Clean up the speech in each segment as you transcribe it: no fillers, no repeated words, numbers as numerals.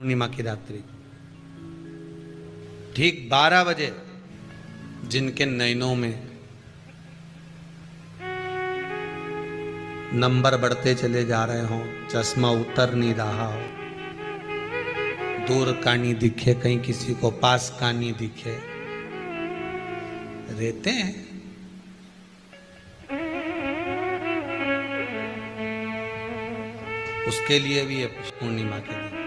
पूर्णिमा की रात्रि ठीक 12 बजे जिनके नयनों में नंबर बढ़ते चले जा रहे हों, चश्मा उतर नहीं रहा हो, दूर का नहीं दिखे, कहीं किसी को पास का नहीं दिखे, रहते हैं। उसके लिए भी है पूर्णिमा के दिन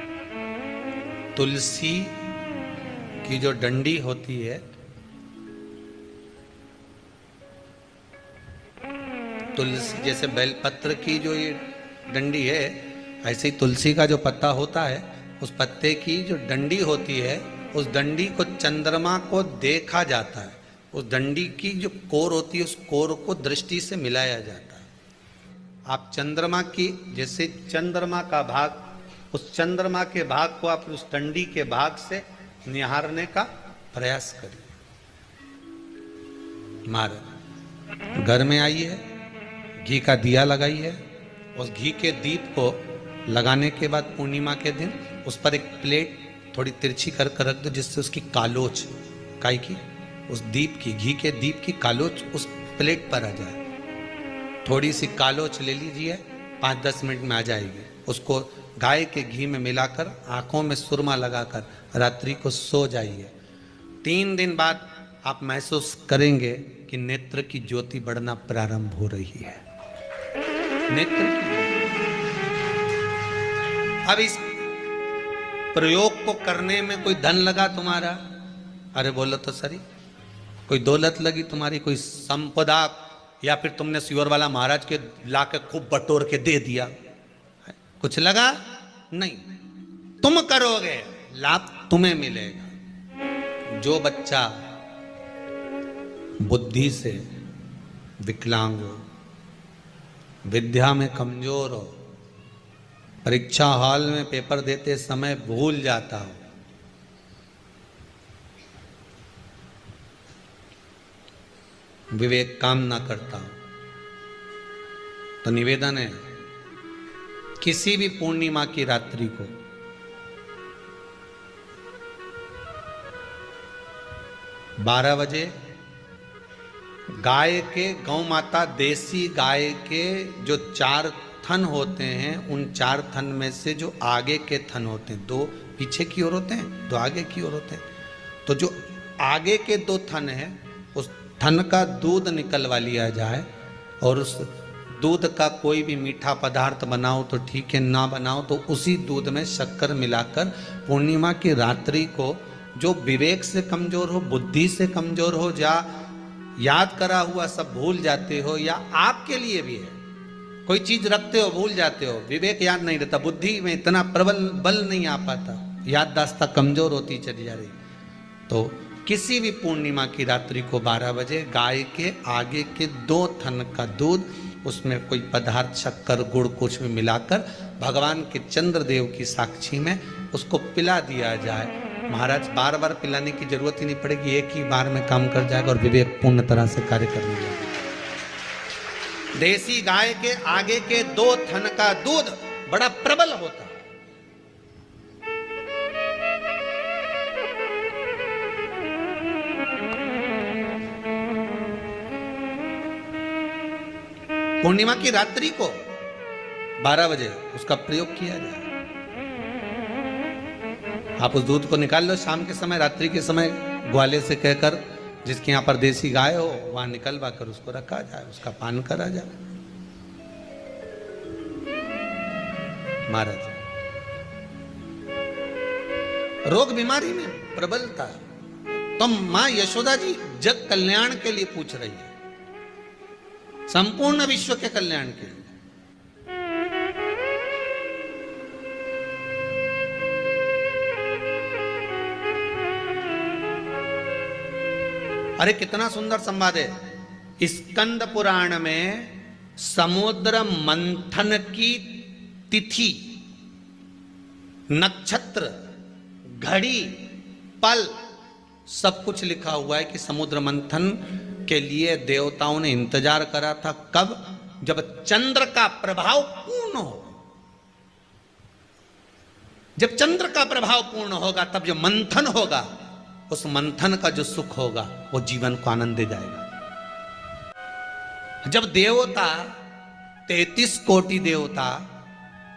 तुलसी की जो डंडी होती है, तुलसी जैसे बेलपत्र की जो ये डंडी है, ऐसे ही तुलसी का जो पत्ता होता है, उस पत्ते की जो डंडी होती है, उस डंडी को चंद्रमा को देखा जाता है। उस डंडी की जो कोर होती है, उस कोर को दृष्टि से मिलाया जाता है। आप चंद्रमा की, जैसे चंद्रमा का भाग, उस चंद्रमा के भाग को आप उस डंडी के भाग से निहारने का प्रयास करिए। मारे घर में आई है, घी का दिया लगाई है, उस घी के दीप को लगाने के बाद पूर्णिमा के दिन उस पर एक प्लेट थोड़ी तिरछी कर रख दो, जिससे उसकी कालोच, काई की, उस दीप की, घी के दीप की कालोच उस प्लेट पर आ जाए। थोड़ी सी कालोच ले लीजिए, 5-10 मिनट में आ जाएगी। उसको गाय के घी में मिलाकर आंखों में सुरमा लगाकर रात्रि को सो जाइए। 3 दिन बाद आप महसूस करेंगे कि नेत्र की ज्योति बढ़ना प्रारंभ हो रही है। नेत्र की, अब इस प्रयोग को करने में कोई धन लगा तुम्हारा? अरे बोलो तो सही। कोई दौलत लगी तुम्हारी, कोई संपदा, या फिर तुमने सियोर वाला महाराज के लाके खूब बटोर के दे दिया, कुछ लगा? नहीं। तुम करोगे, लाभ तुम्हें मिलेगा। जो बच्चा बुद्धि से विकलांग हो, विद्या में कमजोर हो, परीक्षा हॉल में पेपर देते समय भूल जाता हो, विवेक काम ना करता हो, तो निवेदन है किसी भी पूर्णिमा की रात्रि को बारह बजे गाय के, गौ माता देसी गाय के जो 4 थन होते हैं, उन 4 थन में से जो आगे के थन होते हैं, 2 पीछे की ओर होते हैं, 2 आगे की ओर होते हैं, तो जो आगे के 2 थन हैं, उस थन का दूध निकलवा लिया जाए और उस दूध का कोई भी मीठा पदार्थ बनाओ तो ठीक है, ना बनाओ तो उसी दूध में शक्कर मिलाकर पूर्णिमा की रात्रि को, जो विवेक से कमजोर हो, बुद्धि से कमजोर हो, या याद करा हुआ सब भूल जाते हो, या आपके लिए भी है, कोई चीज रखते हो भूल जाते हो, विवेक याद नहीं रहता, बुद्धि में इतना प्रबल बल नहीं आ पाता, याददाश्त कमजोर होती चली जा रही, तो किसी भी पूर्णिमा की रात्रि को 12 बजे गाय के आगे के 2 थन का दूध, उसमें कोई पदार्थ, शक्कर, गुड़ कुछ भी मिलाकर भगवान के चंद्रदेव की साक्षी में उसको पिला दिया जाए। महाराज बार बार पिलाने की जरूरत ही नहीं पड़ेगी, एक ही बार में काम कर जाएगा और विवेक पूर्ण तरह से कार्य करने लगेगा। देसी गाय के आगे के 2 थन का दूध बड़ा प्रबल होता है। पूर्णिमा की रात्रि को 12 बजे उसका प्रयोग किया जाए। आप उस दूध को निकाल लो शाम के समय, रात्रि के समय ग्वाले से कहकर, जिसके यहाँ पर देसी गाय हो, वहां निकलवा कर उसको रखा जाए, उसका पान करा जाए। महाराज रोग बीमारी में प्रबलता, तो मां यशोदा जी जग कल्याण के लिए पूछ रही है, संपूर्ण विश्व के कल्याण के लिए। अरे कितना सुंदर संवाद है। स्कंद पुराण में समुद्र मंथन की तिथि, नक्षत्र, घड़ी, पल, सब कुछ लिखा हुआ है कि समुद्र मंथन के लिए देवताओं ने इंतजार करा था। कब? जब चंद्र का प्रभाव पूर्ण हो। जब चंद्र का प्रभाव पूर्ण होगा तब जो मंथन होगा, उस मंथन का जो सुख होगा वो जीवन को आनंद दे जाएगा। जब देवता 33 कोटि देवता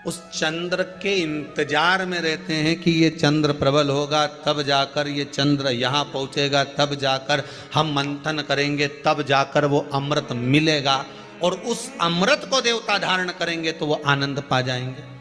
उस चंद्र के इंतजार में रहते हैं कि ये चंद्र प्रबल होगा, तब जाकर ये चंद्र यहाँ पहुँचेगा, तब जाकर हम मंथन करेंगे, तब जाकर वो अमृत मिलेगा, और उस अमृत को देवता धारण करेंगे तो वो आनंद पा जाएंगे।